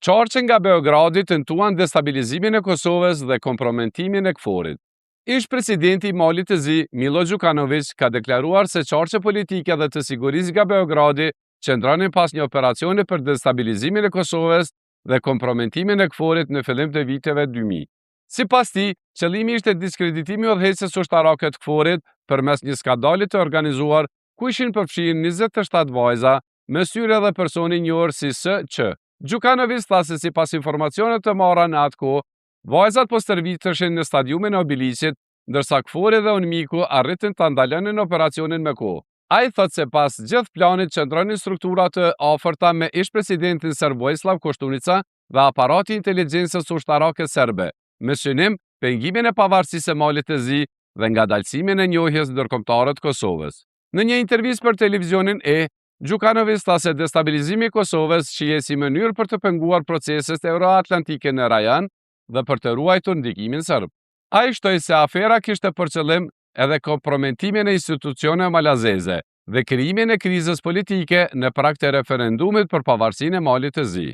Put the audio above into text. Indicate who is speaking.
Speaker 1: Qarqe nga Beogradi tentuan destabilizimin e Kosovës dhe komprometimin e KFOR-it. Ish-presidenti i Malit të Zi, Milo Đukanović, ka deklaruar se qarqe politike dhe të sigurisë nga Beogradi qëndronin pas një operacioni për destabilizimin e Kosovës dhe komprometimin e KFOR-it në fillim të viteve 2000. Sipas tij, qëllimi ishte diskreditimi i udhëheqësve ushtarake të KFOR-it përmes një skandali të organizuar ku ishin përfshirë 27 vajza, me syre dhe personi i njohur si S.Q. Đukanović tha se sipas informacioneve të marra në atë kohë, vajzat po stërviteshin në stadiumin e Obiliqit, ndërsa KFOR-i dhe UNMIK-u arritën ta ndalonin operacionin me kohë. Ai thotë se pas gjithë planit qëndronin struktura të afërta me ish-presidentin serb Vojislav Koštunica dhe aparati i inteligjencës ushtarake serbe, me synim pengimin e pavarësisë së Malit të Zi dhe ngadalësimin e njohjes ndërkombëtare të Kosovës. Në një intervistë për televizionin Đukanović tha se destabilizimi i Kosovës shihet si mënyrë për të penguar proceset euroatlantike në rajon dhe për të ruajtur ndikimin serb. Ai shtoi se afera kishte për qëllim edhe komprometimin e institucioneve malazeze dhe krijimin e krizës politike në prag të referendumit për pavarësinë e Malit të Zi.